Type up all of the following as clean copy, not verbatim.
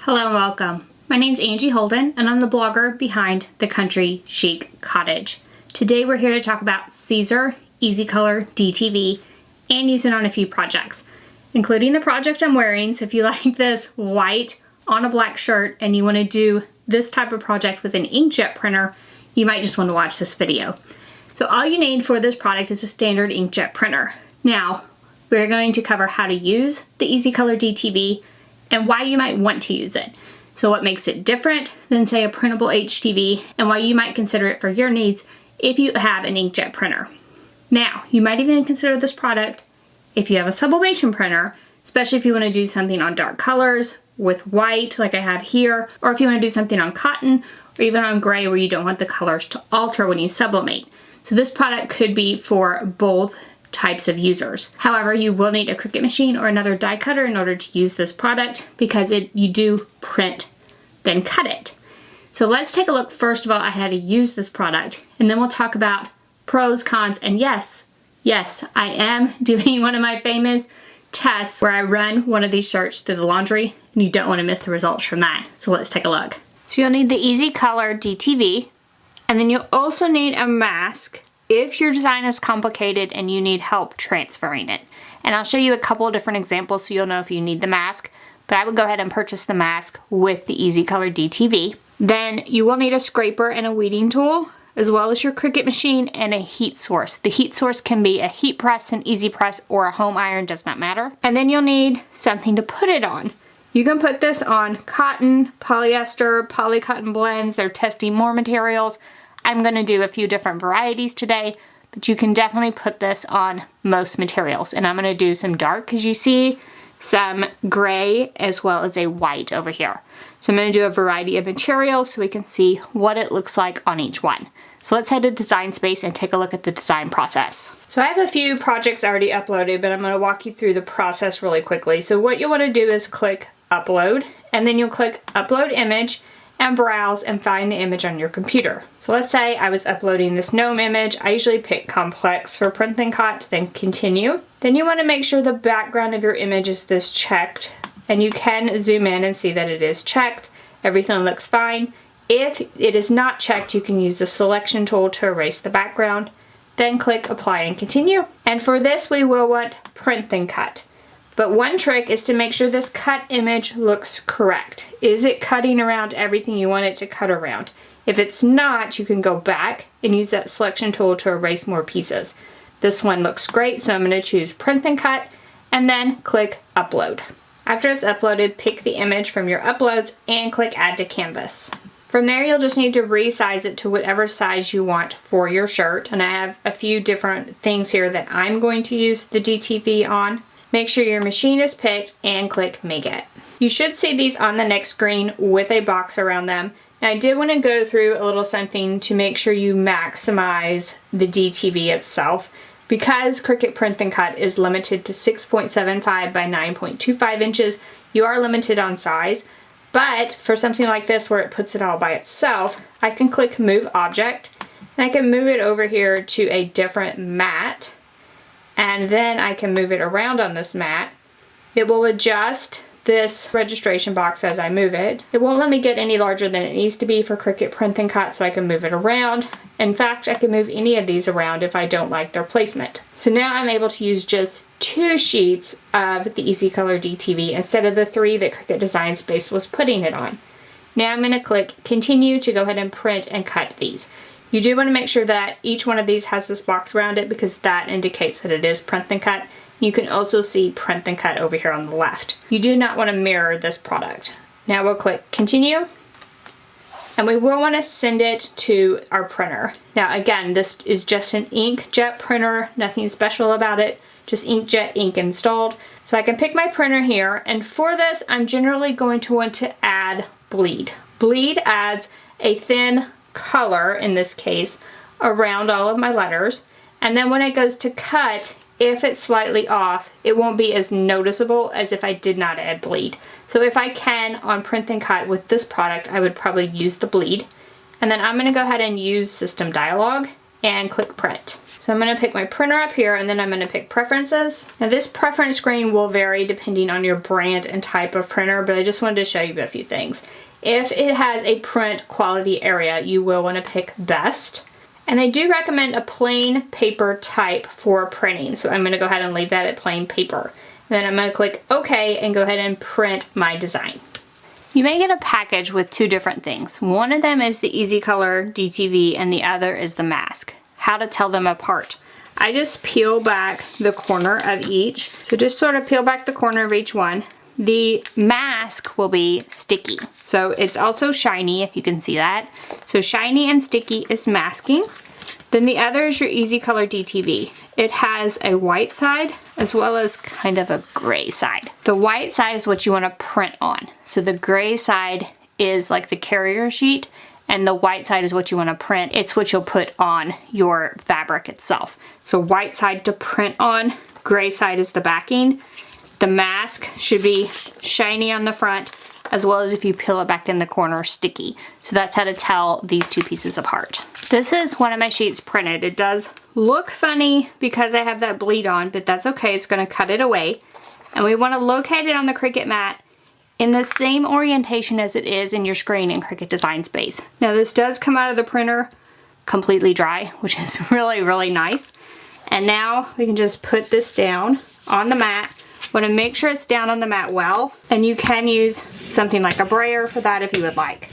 Hello and welcome. My name's Angie Holden and I'm the blogger behind The Country Chic Cottage. Today we're here to talk about Siser Easycolor DTV and use it on a few projects, including the project I'm wearing. So if you like this white on a black shirt and you want to do this type of project with an inkjet printer, you might just want to watch this video. So all you need for this product is a standard inkjet printer. Now, we're going to cover how to use the Easycolor DTV and why you might want to use it. So what makes it different than, say, a printable HTV, and why you might consider it for your needs if you have an inkjet printer. Now, you might even consider this product if you have a sublimation printer, especially if you want to do something on dark colors with white like I have here, or if you want to do something on cotton or even on gray where you don't want the colors to alter when you sublimate. So this product could be for both types of users. However, you will need a Cricut machine or another die cutter in order to use this product because you do print, then cut it. So let's take a look first of all at how to use this product, and then we'll talk about pros, cons, and yes, I am doing one of my famous tests where I run one of these shirts through the laundry, and you don't want to miss the results from that. So let's take a look. So you'll need the Easycolor DTV, and then you'll also need a mask if your design is complicated and you need help transferring it. And I'll show you a couple of different examples so you'll know if you need the mask, but I would go ahead and purchase the mask with the Easycolor DTV. Then you will need a scraper and a weeding tool, as well as your Cricut machine and a heat source. The heat source can be a heat press, an easy press, or a home iron, does not matter. And then you'll need something to put it on. You can put this on cotton, polyester, polycotton blends. They're testing more materials. I'm going to do a few different varieties today, but you can definitely put this on most materials. And I'm going to do some dark because you see some gray as well as a white over here. So I'm going to do a variety of materials so we can see what it looks like on each one. So let's head to Design Space and take a look at the design process. So I have a few projects already uploaded, but I'm going to walk you through the process really quickly. So what you want to do is click Upload, and then you'll click Upload Image and browse and find the image on your computer. So let's say I was uploading this gnome image. I usually pick complex for print and cut, then continue. Then you want to make sure the background of your image is this checked, and you can zoom in and see that it is checked. Everything looks fine. If it is not checked, you can use the selection tool to erase the background. Then click apply and continue. And for this we will want print and cut. But one trick is to make sure this cut image looks correct. Is it cutting around everything you want it to cut around? If it's not, you can go back and use that selection tool to erase more pieces. This one looks great, so I'm going to choose print and cut and then click upload. After it's uploaded, pick the image from your uploads and click add to canvas. From there, you'll just need to resize it to whatever size you want for your shirt. And I have a few different things here that I'm going to use the DTV on. Make sure your machine is picked and click Make It. You should see these on the next screen with a box around them. And I did want to go through a little something to make sure you maximize the DTV itself. Because Cricut Print and Cut is limited to 6.75 by 9.25 inches, you are limited on size. But for something like this where it puts it all by itself, I can click Move Object, and I can move it over here to a different mat. And then I can move it around on this mat. It will adjust this registration box as I move it. It won't let me get any larger than it needs to be for Cricut Print and Cut, so I can move it around. In fact, I can move any of these around if I don't like their placement. So now I'm able to use just 2 sheets of the Easycolor DTV instead of the 3 that Cricut Design Space was putting it on. Now I'm going to click Continue to go ahead and print and cut these. You do want to make sure that each one of these has this box around it because that indicates that it is print and cut. You can also see print and cut over here on the left. You do not want to mirror this product. Now we'll click Continue, and we will want to send it to our printer. Now again, this is just an inkjet printer, nothing special about it, just inkjet ink installed. So I can pick my printer here, and for this I'm generally going to want to add bleed. Bleed adds a thin color, in this case, around all of my letters, and then when it goes to cut, if it's slightly off, it won't be as noticeable as if I did not add bleed. So if I can, on print and cut with this product, I would probably use the bleed. And then I'm going to go ahead and use System Dialog and click Print. So I'm going to pick my printer up here, and then I'm going to pick preferences. Now this preference screen will vary depending on your brand and type of printer, but I just wanted to show you a few things. If it has a print quality area, you will want to pick best. And they do recommend a plain paper type for printing. So I'm going to go ahead and leave that at plain paper. And then I'm going to click OK and go ahead and print my design. You may get a package with two different things. One of them is the Easycolor DTV and the other is the mask. How to tell them apart. I just peel back the corner of each. So just sort of peel back the corner of each one. The mask will be sticky. So it's also shiny, if you can see that. So shiny and sticky is masking. Then the other is your Easycolor DTV. It has a white side as well as kind of a gray side. The white side is what you want to print on. So the gray side is like the carrier sheet, and the white side is what you want to print. It's what you'll put on your fabric itself. So white side to print on, gray side is the backing. The mask should be shiny on the front, as well as if you peel it back in the corner, sticky. So that's how to tell these two pieces apart. This is one of my sheets printed. It does look funny because I have that bleed on, but that's okay. It's going to cut it away. And we want to locate it on the Cricut mat in the same orientation as it is in your screen in Cricut Design Space. Now this does come out of the printer completely dry, which is really, really nice. And now we can just put this down on the mat. Want to make sure it's down on the mat well, and you can use something like a brayer for that if you would like.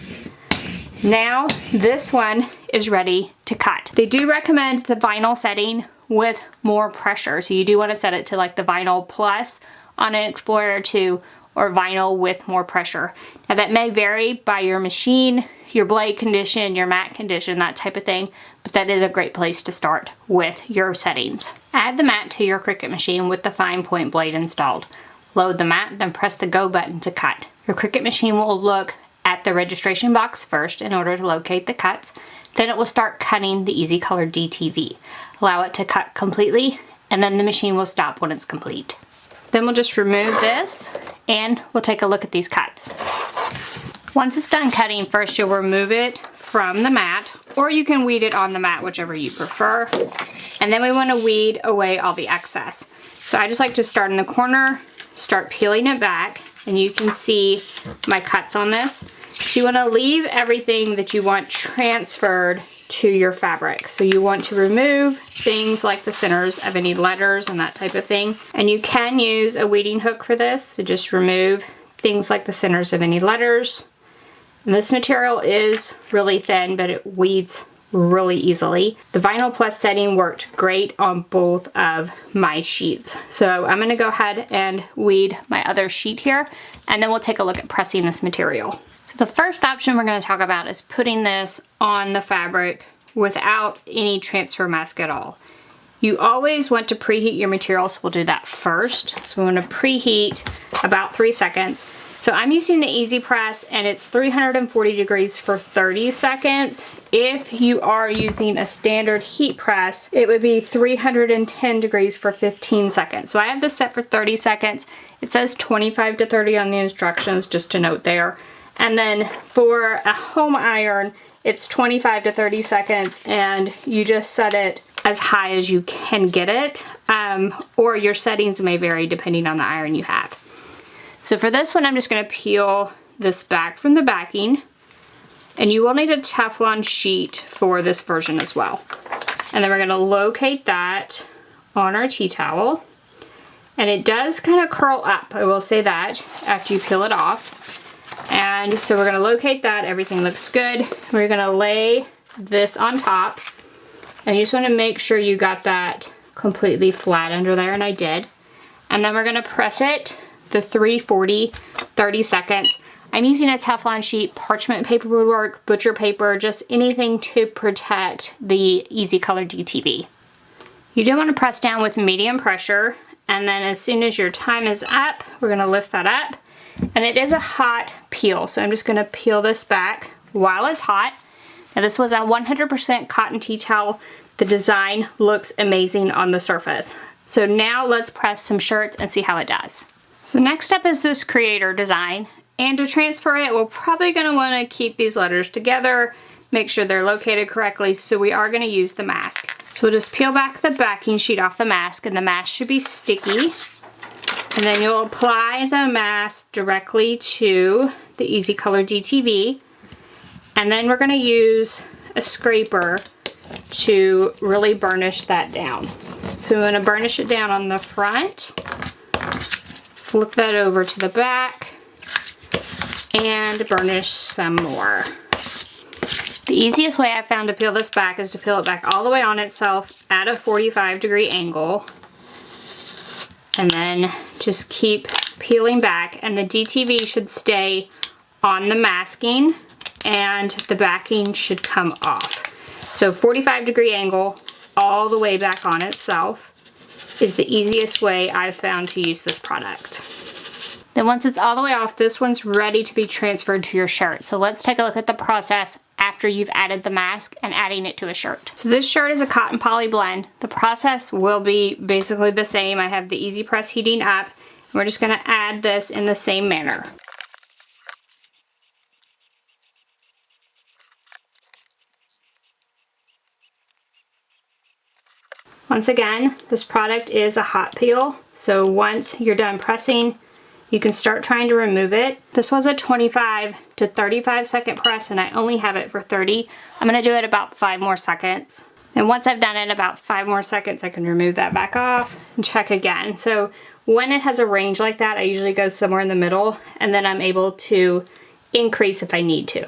Now this one is ready to cut. They do recommend the vinyl setting with more pressure, so you do want to set it to like the vinyl plus on an Explorer 2 or vinyl with more pressure. Now that may vary by your machine, your blade condition, your mat condition, that type of thing, but that is a great place to start with your settings. Add the mat to your Cricut machine with the fine point blade installed. Load the mat, then press the go button to cut. Your Cricut machine will look at the registration box first in order to locate the cuts. Then it will start cutting the Easycolor DTV. Allow it to cut completely, and then the machine will stop when it's complete. Then we'll just remove this and we'll take a look at these cuts. Once it's done cutting, first you'll remove it from the mat, or you can weed it on the mat, whichever you prefer. And then we want to weed away all the excess. So I just like to start in the corner, start peeling it back, and you can see my cuts on this. So you want to leave everything that you want transferred to your fabric. So you want to remove things like the centers of any letters and that type of thing. And you can use a weeding hook for this. So just remove things like the centers of any letters. And this material is really thin, but it weeds really easily. The Vinyl Plus setting worked great on both of my sheets. So I'm gonna go ahead and weed my other sheet here, and then we'll take a look at pressing this material. So the first option we're going to talk about is putting this on the fabric without any transfer mask at all. You always want to preheat your material, so we'll do that first. So we want to preheat about 3 seconds. So I'm using the Easy Press, and it's 340 degrees for 30 seconds. If you are using a standard heat press, it would be 310 degrees for 15 seconds. So I have this set for 30 seconds. It says 25 to 30 on the instructions, just to note there. And then for a home iron, it's 25 to 30 seconds, and you just set it as high as you can get it, or your settings may vary depending on the iron you have. So for this one, I'm just going to peel this back from the backing, and you will need a Teflon sheet for this version as well. And then we're going to locate that on our tea towel, and it does kind of curl up, I will say that, after you peel it off. And so we're going to locate that, everything looks good. We're going to lay this on top, and you just want to make sure you got that completely flat under there, and I did. And then we're going to press it the 340, 30 seconds. I'm using a Teflon sheet, parchment paper would work, butcher paper, just anything to protect the Easycolor DTV. You do want to press down with medium pressure, and then as soon as your time is up, we're going to lift that up. And it is a hot peel, so I'm just going to peel this back while it's hot. Now this was a 100% cotton tea towel. The design looks amazing on the surface. So now let's press some shirts and see how it does. So next up is this creator design, and to transfer it, we're probably going to want to keep these letters together, make sure they're located correctly, so we are going to use the mask. So we'll just peel back the backing sheet off the mask, and the mask should be sticky. And then you'll apply the mask directly to the Easycolor DTV. And then we're going to use a scraper to really burnish that down. So we're going to burnish it down on the front, flip that over to the back, and burnish some more. The easiest way I found to peel this back is to peel it back all the way on itself at a 45-degree angle, and then just keep peeling back, and the DTV should stay on the masking and the backing should come off. So 45-degree angle all the way back on itself is the easiest way I've found to use this product. Then once it's all the way off, this one's ready to be transferred to your shirt. So let's take a look at the process after you've added the mask and adding it to a shirt. So this shirt is a cotton poly blend. The process will be basically the same. I have the Easy Press heating up, and we're just gonna add this in the same manner. Once again, this product is a hot peel, so once you're done pressing, you can start trying to remove it. This was a 25 to 35 second press, and I only have it for 30. I'm gonna do it about 5 more seconds. And once I've done it about 5 more seconds, I can remove that back off and check again. So when it has a range like that, I usually go somewhere in the middle, and then I'm able to increase if I need to.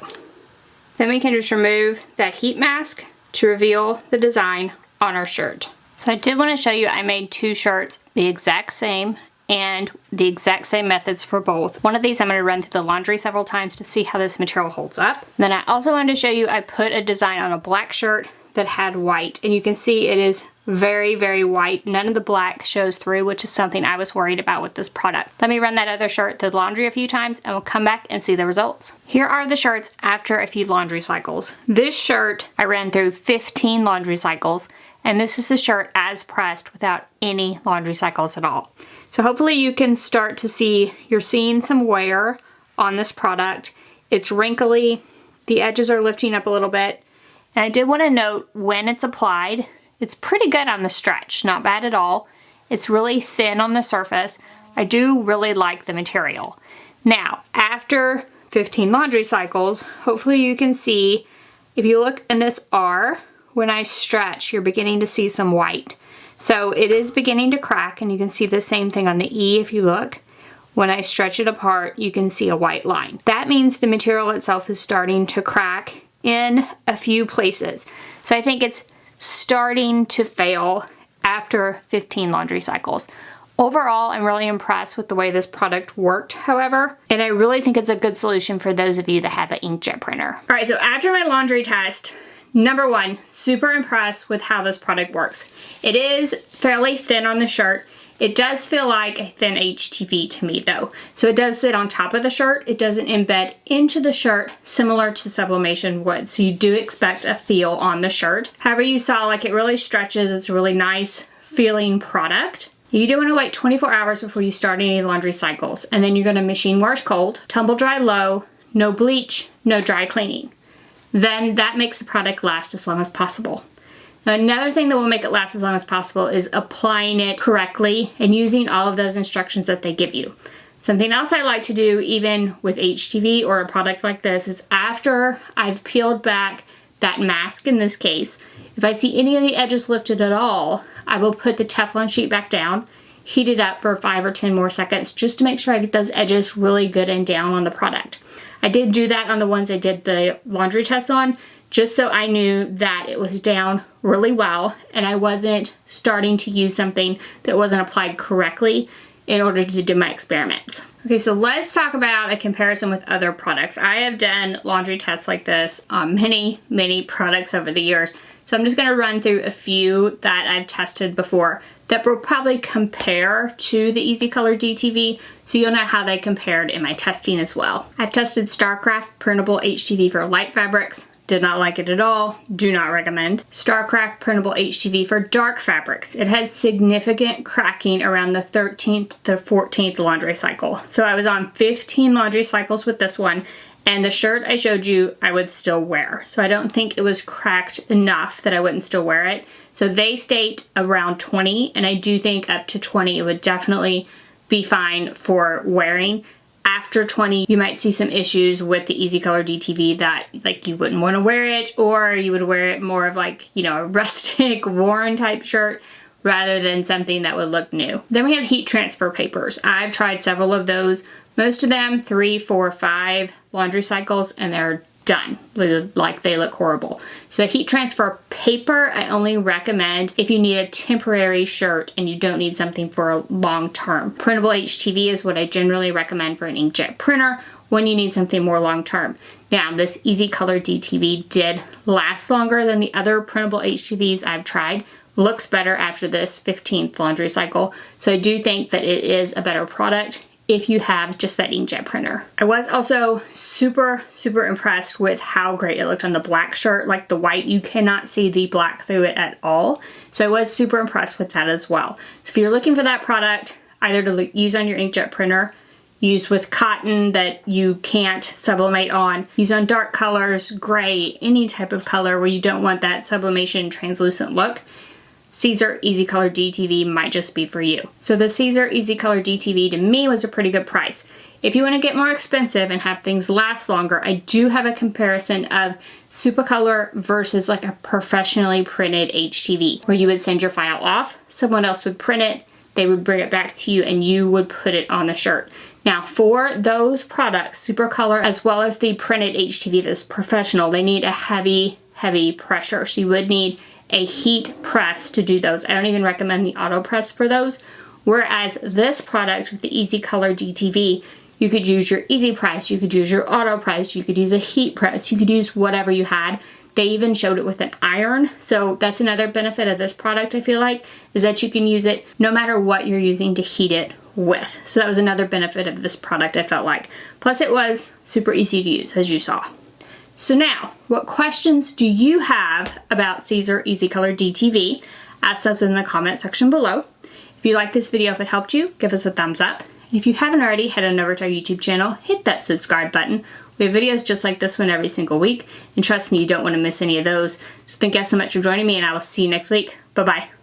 Then we can just remove that heat mask to reveal the design on our shirt. So I did want to show you I made 2 shirts the exact same and the exact same methods for both. One of these I'm going to run through the laundry several times to see how this material holds up. And then I also wanted to show you I put a design on a black shirt that had white, and you can see it is very, very white. None of the black shows through, which is something I was worried about with this product. Let me run that other shirt through the laundry a few times and we'll come back and see the results. Here are the shirts after a few laundry cycles. This shirt I ran through 15 laundry cycles, and this is the shirt as pressed without any laundry cycles at all. So hopefully you can start to see, you're seeing some wear on this product. It's wrinkly, the edges are lifting up a little bit. And I did want to note when it's applied, it's pretty good on the stretch, not bad at all. It's really thin on the surface. I do really like the material. Now, after 15 laundry cycles, hopefully you can see, if you look in this R, when I stretch, you're beginning to see some white. So it is beginning to crack, and you can see the same thing on the E if you look. When I stretch it apart, you can see a white line. That means the material itself is starting to crack in a few places. So I think it's starting to fail after 15 laundry cycles. Overall, I'm really impressed with the way this product worked, however, and I really think it's a good solution for those of you that have an inkjet printer. All right, so after my laundry test, number 1, super impressed with how this product works. It is fairly thin on the shirt. It does feel like a thin HTV to me though. So it does sit on top of the shirt. It doesn't embed into the shirt similar to sublimation would. So you do expect a feel on the shirt. However, you saw like it really stretches. It's a really nice feeling product. You do want to wait 24 hours before you start any laundry cycles. And then you're going to machine wash cold, tumble dry low, no bleach, no dry cleaning. Then that makes the product last as long as possible. Now, another thing that will make it last as long as possible is applying it correctly and using all of those instructions that they give you. Something else I like to do even with HTV or a product like this is after I've peeled back that mask in this case, if I see any of the edges lifted at all, I will put the Teflon sheet back down, heat it up for 5 or 10 more seconds just to make sure I get those edges really good and down on the product. I did do that on the ones I did the laundry test on, just so I knew that it was down really well and I wasn't starting to use something that wasn't applied correctly in order to do my experiments. Okay, so let's talk about a comparison with other products. I have done laundry tests like this on many products over the years. So I'm just gonna run through a few that I've tested before that will probably compare to the Easycolor DTV, so you'll know how they compared in my testing as well. I've tested Starcraft printable HTV for light fabrics. Did not like it at all. Do not recommend. Starcraft printable HTV for dark fabrics. It had significant cracking around the 13th to 14th laundry cycle. So I was on 15 laundry cycles with this one, And the shirt I showed you, I would still wear. So I don't think it was cracked enough that I wouldn't still wear it. So they state around 20, and I do think up to 20 it would definitely be fine for wearing. After 20, you might see some issues with the Easycolor DTV that like you wouldn't want to wear it, or you would wear it more of like, you know, a rustic, worn type shirt rather than something that would look new. Then we have heat transfer papers. I've tried several of those. Most of them 3, 4, 5 laundry cycles and they're done. Like they look horrible. So heat transfer paper I only recommend if you need a temporary shirt and you don't need something for a long term. Printable HTV is what I generally recommend for an inkjet printer when you need something more long term. Now this Easycolor DTV did last longer than the other printable HTVs I've tried. Looks better after this 15th laundry cycle. So I do think that it is a better product if you have just that inkjet printer. I was also super impressed with how great it looked on the black shirt. Like the white, you cannot see the black through it at all. So I was super impressed with that as well. So if you're looking for that product, either to use on your inkjet printer, use with cotton that you can't sublimate on, use on dark colors, gray, any type of color where you don't want that sublimation translucent look, Siser Easycolor DTV might just be for you. So the Siser Easycolor DTV to me was a pretty good price. If you want to get more expensive and have things last longer, I do have a comparison of Supacolor versus like a professionally printed HTV, where you would send your file off, someone else would print it, they would bring it back to you, and you would put it on the shirt. Now for those products, Supacolor as well as the printed HTV that's professional, they need a heavy pressure. So you would need a heat press to do those. I don't even recommend the auto press for those. Whereas this product with the Easycolor DTV, you could use your easy press, you could use your auto press, you could use a heat press, you could use whatever you had. They even showed it with an iron. So that's another benefit of this product, I feel like, is that you can use it no matter what you're using to heat it with. So that was another benefit of this product, I felt like. Plus it was super easy to use, as you saw. So now, what questions do you have about Siser Easycolor DTV? Ask those in the comment section below. If you like this video, if it helped you, give us a thumbs up. And if you haven't already, head on over to our YouTube channel, hit that subscribe button. We have videos just like this one every single week, and trust me, you don't want to miss any of those. So thank you guys so much for joining me, and I will see you next week. Bye-bye.